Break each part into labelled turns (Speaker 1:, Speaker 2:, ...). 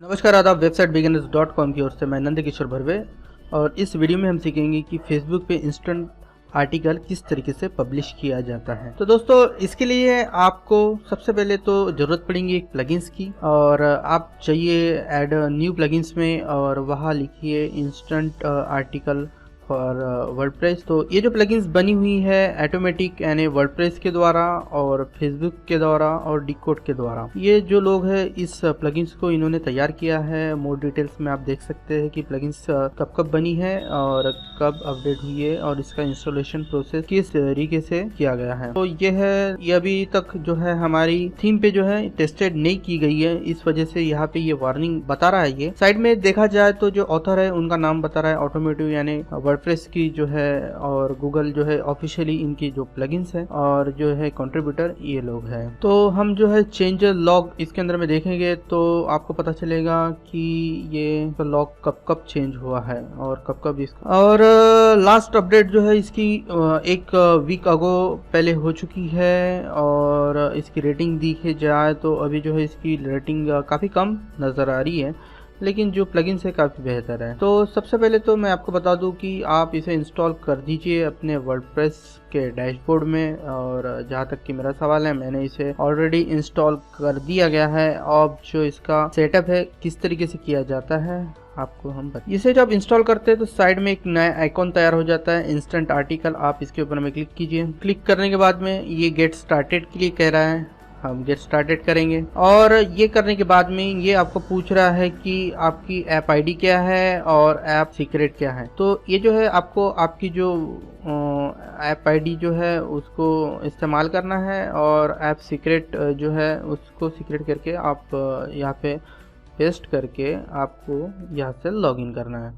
Speaker 1: नमस्कार, आदाब। वेबसाइट बिगिनर्स.com की ओर से मैं नंद किशोर भरवे और इस वीडियो में हम सीखेंगे कि फेसबुक पे इंस्टेंट आर्टिकल किस तरीके से पब्लिश किया जाता है। तो दोस्तों, इसके लिए आपको सबसे पहले तो ज़रूरत पड़ेगी एक प्लगइन्स की, और आप चाहिए ऐड न्यू प्लगइन्स में और वहाँ लिखिए इंस्टेंट आर्टिकल फॉर वर्डप्रेस। तो ये जो प्लगइन्स बनी हुई है ऑटोमेटिक यानी वर्डप्रेस के द्वारा और फेसबुक के द्वारा और डिकोड के द्वारा, ये जो लोग हैं इस प्लगइन्स को इन्होंने तैयार किया है। मोर डिटेल्स में आप देख सकते हैं कि प्लगइन्स कब कब बनी है और कब अपडेट हुई है और इसका इंस्टॉलेशन प्रोसेस किस तरीके से किया गया है। तो ये है, ये अभी तक जो है हमारी थीम पे जो है टेस्टेड नहीं की गई है, इस वजह से यहाँ पे ये वार्निंग बता रहा है। ये साइड में देखा जाए तो जो ऑथर है उनका नाम बता रहा है ऑटोमेटिव यानी वर्डप्रेस की जो है, और गूगल जो है ऑफिशियली इनकी जो प्लगइन्स है, और जो है कंट्रीब्यूटर ये लोग हैं। तो हम जो है चेंज लॉग इसके अंदर में देखेंगे तो आपको पता चलेगा कि ये लॉग कब कब चेंज हुआ है और कब कब इसका, और लास्ट अपडेट जो है इसकी एक वीक अगो पहले हो चुकी है। और इसकी रेटिंग देखी जाए तो अभी जो है इसकी रेटिंग काफ़ी कम नज़र आ रही है, लेकिन जो प्लगइन्स है काफ़ी बेहतर है। तो सबसे पहले तो मैं आपको बता दूं कि आप इसे इंस्टॉल कर दीजिए अपने वर्डप्रेस के डैशबोर्ड में। और जहां तक कि मेरा सवाल है, मैंने इसे ऑलरेडी इंस्टॉल कर दिया गया है। अब जो इसका सेटअप है किस तरीके से किया जाता है आपको हम बता। इसे जब इंस्टॉल करते हैं तो साइड में एक नया आइकॉन तैयार हो जाता है, इंस्टेंट आर्टिकल। आप इसके ऊपर में क्लिक कीजिए। क्लिक करने के बाद में ये गेट स्टार्टेड के लिए कह रहा है, हम गेट स्टार्टेड करेंगे। और ये करने के बाद में ये आपको पूछ रहा है कि आपकी ऐप आईडी क्या है और ऐप सीक्रेट क्या है। तो ये जो है आपको आपकी जो ऐप आईडी जो है उसको इस्तेमाल करना है, और ऐप सीक्रेट जो है उसको सीक्रेट करके आप यहाँ पे पेस्ट करके आपको यहाँ से लॉगिन करना है।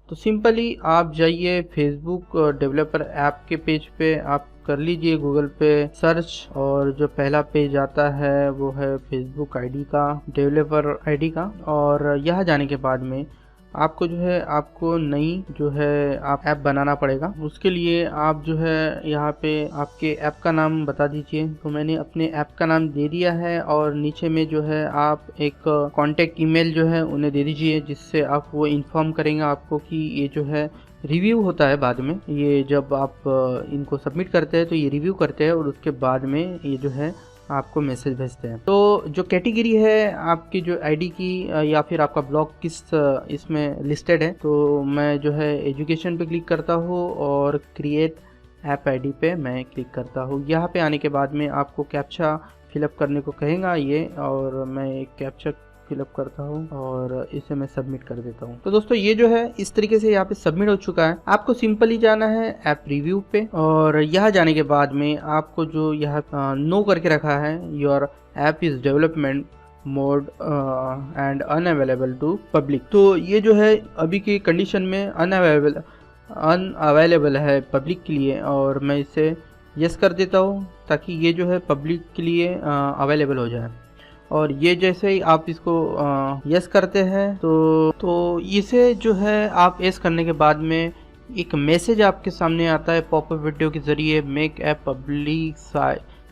Speaker 1: तो सिंपली आप जाइए फेसबुक डेवलपर ऐप के पेज पे, आप कर लीजिए गूगल पे सर्च, और जो पहला पेज आता है वो है फेसबुक आईडी का, डेवलपर आईडी का। और यहाँ जाने के बाद में आपको जो है आपको नई जो है आप ऐप बनाना पड़ेगा। उसके लिए आप जो है यहाँ पे आपके ऐप का नाम बता दीजिए। तो मैंने अपने ऐप का नाम दे दिया है, और नीचे में जो है आप एक कॉन्टेक्ट ईमेल जो है उन्हें दे दीजिए, जिससे आप वो इन्फॉर्म करेंगे आपको कि ये जो है रिव्यू होता है बाद में। ये जब आप इनको सबमिट करते हैं तो ये रिव्यू करते हैं, और उसके बाद में ये जो है आपको मैसेज भेजते हैं। तो जो कैटेगरी है आपकी जो आईडी की या फिर आपका ब्लॉग किस इसमें लिस्टेड है, तो मैं जो है एजुकेशन पे क्लिक करता हूँ और क्रिएट ऐप आईडी पे मैं क्लिक करता हूँ। यहाँ पे आने के बाद में आपको कैप्चा फिलअप करने को कहेगा ये, और मैं एक कैप्चा फिलअप करता हूँ और इसे मैं सबमिट कर देता हूँ। तो दोस्तों, ये जो है इस तरीके से यहाँ पे सबमिट हो चुका है। आपको सिंपली जाना है ऐप रिव्यू पे, और यहाँ जाने के बाद में आपको जो यहाँ नो करके रखा है, your app is development mode and unavailable to public. तो ये जो है अभी की कंडीशन में अनअवेलेबल है पब्लिक के लिए, और मैं इसे यस कर देता हूँ ताकि ये जो है पब्लिक के लिए अवेलेबल हो जाए। और ये जैसे ही आप इसको यस करते हैं तो इसे जो है आप यस करने के बाद में एक मैसेज आपके सामने आता है पॉपअप विंडो के जरिए, मेक ऐप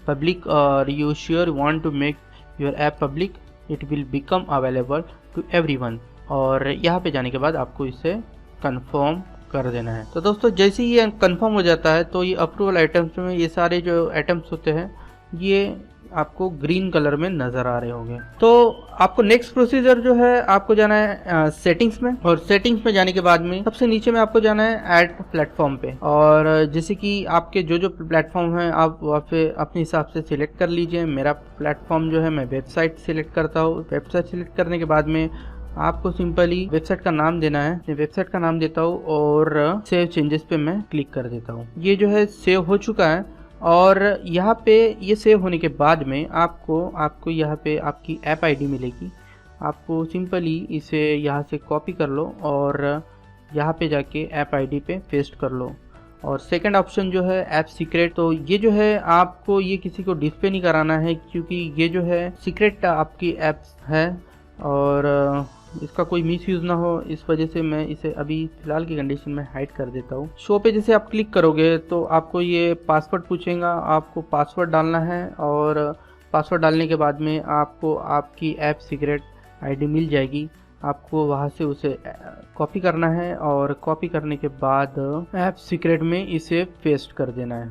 Speaker 1: पब्लिक और you sure want to make your app public, it will become available to everyone. और यहाँ पे जाने के बाद आपको इसे कंफर्म कर देना है। तो दोस्तों, जैसे ही ये कंफर्म हो जाता है तो ये अप्रूवल आइटम्स में ये सारे जो आइटम्स होते हैं ये आपको ग्रीन कलर में नजर आ रहे होंगे। तो आपको नेक्स्ट प्रोसीजर जो है आपको जाना है सेटिंग्स में, और सेटिंग्स में जाने के बाद में सबसे नीचे में आपको जाना है ऐड प्लेटफॉर्म पे। और जैसे कि आपके जो प्लेटफॉर्म है आप वहाँ पे अपने हिसाब से सिलेक्ट कर लीजिए। मेरा प्लेटफॉर्म जो है मैं वेबसाइट सिलेक्ट करता हूँ। वेबसाइट सिलेक्ट करने के बाद में आपको सिंपली वेबसाइट का नाम देना है। मैं वेबसाइट का नाम देता हूँ और सेव चेंजेस पे मैं क्लिक कर देता हूँ। ये जो है सेव हो चुका है, और यहाँ पे ये सेव होने के बाद में आपको यहाँ पे आपकी ऐप आईडी मिलेगी। आपको सिंपली इसे यहाँ से कॉपी कर लो और यहाँ पे जाके ऐप आईडी पे पेस्ट कर लो। और सेकंड ऑप्शन जो है ऐप सीक्रेट, तो ये जो है आपको ये किसी को डिस्प्ले नहीं कराना है, क्योंकि ये जो है सीक्रेट आपकी ऐप है और इसका कोई मिस यूज़ ना हो, इस वजह से मैं इसे अभी फ़िलहाल की कंडीशन में हाइड कर देता हूँ। शो पे जैसे आप क्लिक करोगे तो आपको ये पासवर्ड पूछेगा, आपको पासवर्ड डालना है और पासवर्ड डालने के बाद में आपको आपकी ऐप सीक्रेट आईडी मिल जाएगी। आपको वहाँ से उसे कॉपी करना है और कॉपी करने के बाद ऐप सीक्रेट में इसे पेस्ट कर देना है।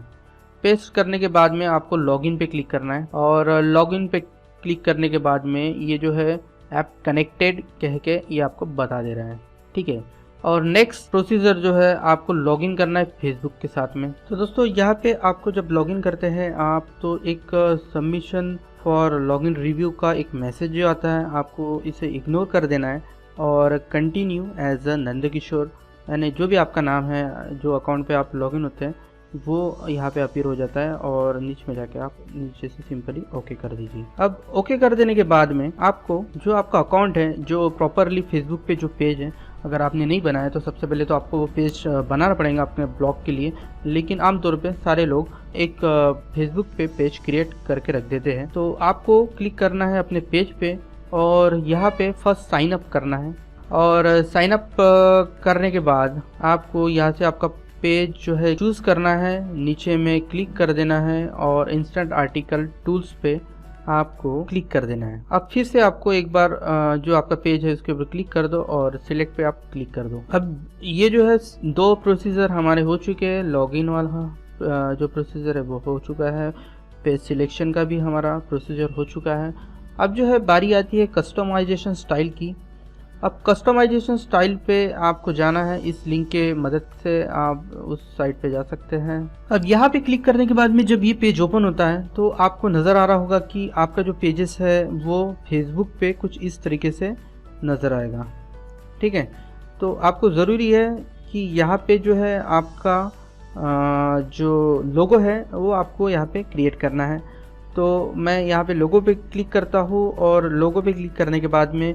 Speaker 1: पेस्ट करने के बाद में आपको लॉगिन पे क्लिक करना है और लॉगिन पे क्लिक करने के बाद में ये जो है ऐप कनेक्टेड कह के ये आपको बता दे रहा है, ठीक है। और नेक्स्ट प्रोसीजर जो है आपको लॉगिन करना है फेसबुक के साथ में। तो दोस्तों यहाँ पे आपको जब लॉगिन करते हैं आप तो एक सबमिशन फॉर लॉगिन रिव्यू का एक मैसेज जो आता है आपको इसे इग्नोर कर देना है और कंटिन्यू एज अ नंदकिशोर, यानी जो भी आपका नाम है जो अकाउंट पे आप लॉगिन होते हैं वो यहाँ पे अपीयर हो जाता है और नीचे में जाके आप नीचे से सिंपली ओके कर दीजिए। अब ओके कर देने के बाद में आपको जो आपका अकाउंट है जो प्रॉपरली फेसबुक पे जो पेज है अगर आपने नहीं बनाया तो सबसे पहले तो आपको वो पेज बनाना पड़ेगा अपने ब्लॉग के लिए, लेकिन आमतौर पे सारे लोग एक फेसबुक पे पेज क्रिएट करके रख देते हैं। तो आपको क्लिक करना है अपने पेज पे और यहाँ पे फर्स्ट साइन अप करना है और साइन अप करने के बाद आपको यहाँ से आपका पेज जो है चूज़ करना है, नीचे में क्लिक कर देना है और इंस्टेंट आर्टिकल टूल्स पे आपको क्लिक कर देना है। अब फिर से आपको एक बार जो आपका पेज है उसके ऊपर क्लिक कर दो और सिलेक्ट पे आप क्लिक कर दो। अब ये जो है दो प्रोसीजर हमारे हो चुके हैं, लॉगिन वाला जो प्रोसीजर है वो हो चुका है, पेज सिलेक्शन का भी हमारा प्रोसीजर हो चुका है। अब जो है बारी आती है कस्टमाइजेशन स्टाइल की। अब कस्टमाइजेशन स्टाइल पे आपको जाना है, इस लिंक के मदद से आप उस साइट पे जा सकते हैं। अब यहाँ पे क्लिक करने के बाद में जब ये पेज ओपन होता है तो आपको नज़र आ रहा होगा कि आपका जो पेजेस है वो फेसबुक पे कुछ इस तरीके से नज़र आएगा, ठीक है। तो आपको ज़रूरी है कि यहाँ पे जो है आपका जो लोगो है वो आपको यहाँ पे क्रिएट करना है। तो मैं यहाँ पे लोगो पे क्लिक करता हूँ और लोगो पे क्लिक करने के बाद में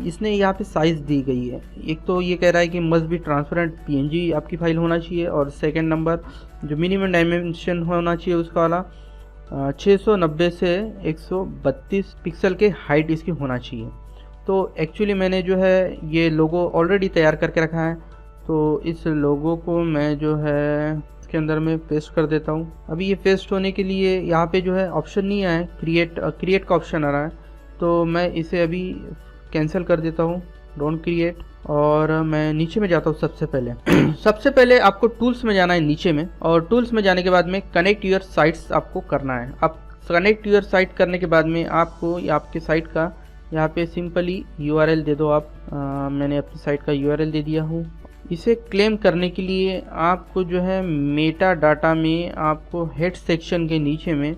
Speaker 1: इसने यहाँ पे साइज़ दी गई है। एक तो ये कह रहा है कि मस्ट बी ट्रांसपेरेंट पीएनजी आपकी फ़ाइल होना चाहिए और सेकंड नंबर जो मिनिमम डायमेंशन होना चाहिए उसका वाला 690 से 132 पिक्सल के हाइट इसकी होना चाहिए। तो एक्चुअली मैंने जो है ये लोगो ऑलरेडी तैयार करके रखा है, तो इस लोगो को मैं जो है इसके अंदर में पेस्ट कर देता हूँ। अभी ये पेस्ट होने के लिए यहाँ पे जो है ऑप्शन नहीं आया है, क्रिएट का ऑप्शन आ रहा है, तो मैं इसे अभी कैंसिल कर देता हूँ, डोंट क्रिएट, और मैं नीचे में जाता हूँ। सबसे पहले आपको टूल्स में जाना है नीचे में, और टूल्स में जाने के बाद में कनेक्ट यूर साइट्स आपको करना है। अब कनेक्ट यूर साइट करने के बाद में आपको आपके साइट का यहाँ पे सिंपली URL दे दो आप। मैंने अपनी साइट का URL दे दिया हूँ। इसे क्लेम करने के लिए आपको जो है मेटा डाटा में आपको हेड सेक्शन के नीचे में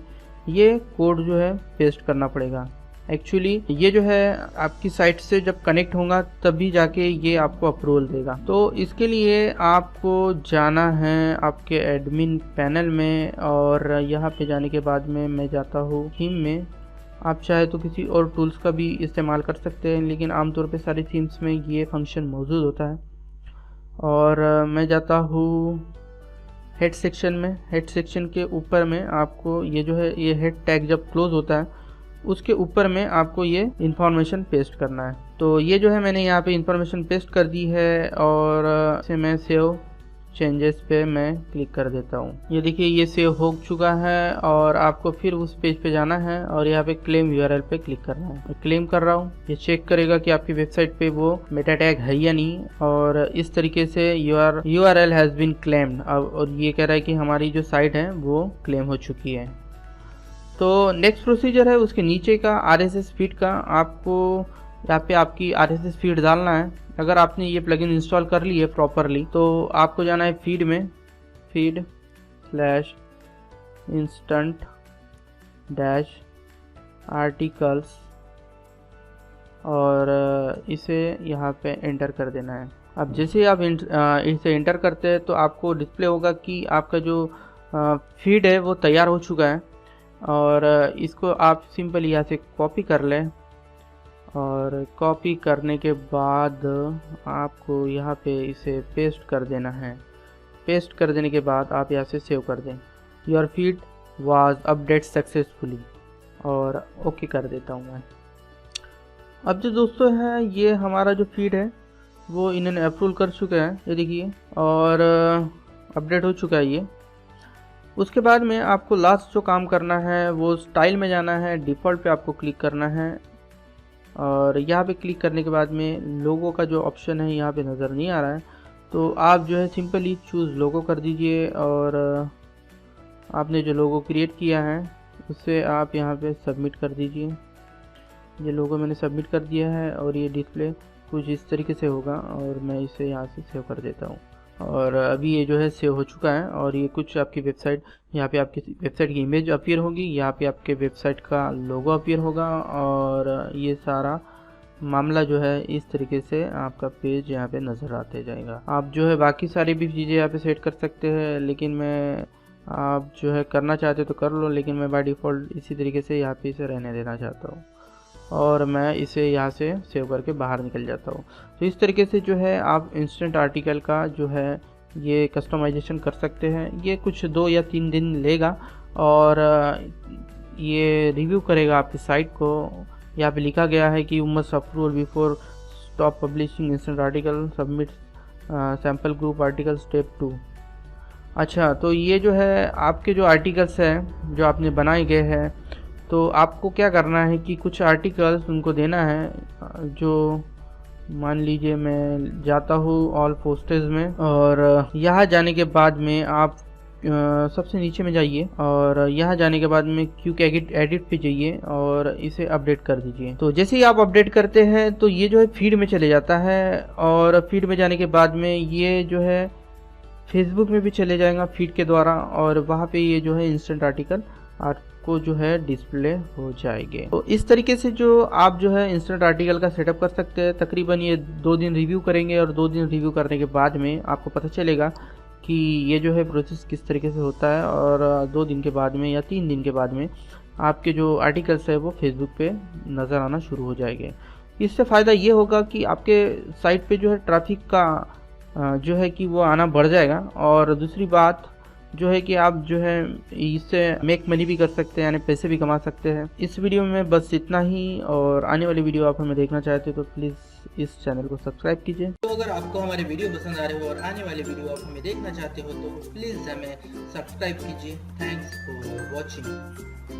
Speaker 1: ये कोड जो है पेस्ट करना पड़ेगा। एक्चुअली ये जो है आपकी साइट से जब कनेक्ट होगा तभी जाके ये आपको अप्रूवल देगा। तो इसके लिए आपको जाना है आपके एडमिन पैनल में, और यहाँ पे जाने के बाद में मैं जाता हूँ थीम में। आप चाहे तो किसी और टूल्स का भी इस्तेमाल कर सकते हैं, लेकिन आमतौर पे सारी थीम्स में ये फंक्शन मौजूद होता है। और मैं जाता हूँ हेड सेक्शन में। हेड सेक्शन के ऊपर में आपको ये जो है ये हेड टैग जब क्लोज होता है उसके ऊपर में आपको ये इन्फॉर्मेशन पेस्ट करना है। तो ये जो है मैंने यहाँ पे इन्फॉर्मेशन पेस्ट कर दी है और इसे मैं सेव चेंजेस पे मैं क्लिक कर देता हूँ। ये देखिए ये सेव हो चुका है, और आपको फिर उस पेज पे जाना है और यहाँ पे क्लेम URL पे क्लिक करना है। मैं क्लेम कर रहा हूँ। ये चेक करेगा कि आपकी वेबसाइट पे वो मेटा टैग है या नहीं, और इस तरीके से URL हैज़ बीन क्लेम्ड। और ये कह रहा है कि हमारी जो साइट है वो क्लेम हो चुकी है। तो नेक्स्ट प्रोसीजर है उसके नीचे का RSS फीड का। आपको यहाँ पे आपकी RSS फीड डालना है। अगर आपने ये प्लगइन इंस्टॉल कर ली है प्रॉपरली तो आपको जाना है फीड में, feed/instant-articles, और इसे यहाँ पे एंटर कर देना है। अब जैसे आप इसे एंटर करते हैं तो आपको डिस्प्ले होगा कि आपका जो फीड है वो तैयार हो चुका है, और इसको आप सिंपल यहाँ से कॉपी कर लें, और कॉपी करने के बाद आपको यहाँ पे इसे पेस्ट कर देना है। पेस्ट कर देने के बाद आप यहाँ से सेव कर दें, your feed was update successfully, और ओके कर देता हूँ मैं। अब जो दोस्तों है ये हमारा जो फीड है वो इन्होंने अप्रूव कर चुका है, ये देखिए, और अपडेट हो चुका है ये। उसके बाद में आपको लास्ट जो काम करना है वो स्टाइल में जाना है, डिफ़ॉल्ट पे आपको क्लिक करना है, और यहाँ पे क्लिक करने के बाद में लोगो का जो ऑप्शन है यहाँ पे नज़र नहीं आ रहा है, तो आप जो है सिंपली चूज़ लोगो कर दीजिए और आपने जो लोगो क्रिएट किया है उसे आप यहाँ पे सबमिट कर दीजिए। ये लोगो मैंने सबमिट कर दिया है और ये डिस्प्ले कुछ इस तरीके से होगा और मैं इसे यहाँ से सेव कर देता हूँ। और अभी ये जो है सेव हो चुका है और ये कुछ आपकी वेबसाइट, यहाँ पे आपकी वेबसाइट की इमेज अपीयर होगी, यहाँ पे आपके वेबसाइट का लोगो अपीयर होगा और ये सारा मामला जो है इस तरीके से आपका पेज यहाँ पे नज़र आते जाएगा। आप जो है बाकी सारी भी चीज़ें यहाँ पे सेट कर सकते हैं, लेकिन मैं आप जो है करना चाहते तो कर लो, लेकिन मैं बाय डिफ़ॉल्ट इसी तरीके से यहाँ पे इसे रहने देना चाहता हूँ और मैं इसे यहाँ से सेव करके बाहर निकल जाता हूँ। तो इस तरीके से जो है आप इंस्टेंट आर्टिकल का जो है ये कस्टमाइजेशन कर सकते हैं। ये कुछ 2 या 3 दिन लेगा और ये रिव्यू करेगा आपकी साइट को। यहाँ पे लिखा गया है कि you must approve before stop publishing instant article, submit sample group article step 2। अच्छा, तो ये जो है आपके जो आर्टिकल्स हैं जो आपने बनाए गए हैं, तो आपको क्या करना है कि कुछ आर्टिकल्स उनको देना है। जो मान लीजिए मैं जाता हूँ ऑल पोस्टेज में और यहाँ जाने के बाद में आप सबसे नीचे में जाइए और यहाँ जाने के बाद में क्विक एडिट पे जाइए और इसे अपडेट कर दीजिए। तो जैसे ही आप अपडेट करते हैं तो ये जो है फीड में चले जाता है और फीड में जाने के बाद में ये जो है फेसबुक में भी चले जाएगा फीड के द्वारा और वहाँ पे ये जो है इंस्टेंट आर्टिकल आपको जो है डिस्प्ले हो जाएंगे। तो इस तरीके से जो आप जो है इंस्टेंट आर्टिकल का सेटअप कर सकते हैं। तकरीबन ये 2 दिन रिव्यू करेंगे और 2 दिन रिव्यू करने के बाद में आपको पता चलेगा कि ये जो है प्रोसेस किस तरीके से होता है और 2 दिन के बाद में या 3 दिन के बाद में आपके जो आर्टिकल्स है वो फेसबुक पे नज़र आना शुरू हो जाएंगे। इससे फ़ायदा ये होगा कि आपके साइट पे जो है ट्रैफिक का जो है कि वो आना बढ़ जाएगा और दूसरी बात जो है कि आप जो है इससे मेक मनी भी कर सकते हैं, यानी पैसे भी कमा सकते हैं। इस वीडियो में बस इतना ही और आने वाली वीडियो आप हमें देखना चाहते हो तो प्लीज़ इस चैनल को सब्सक्राइब कीजिए।
Speaker 2: तो अगर आपको हमारे वीडियो पसंद आ रहे हो और आने वाले वीडियो आप हमें देखना चाहते हो तो प्लीज़ हमें सब्सक्राइब कीजिए। Thanks for watching.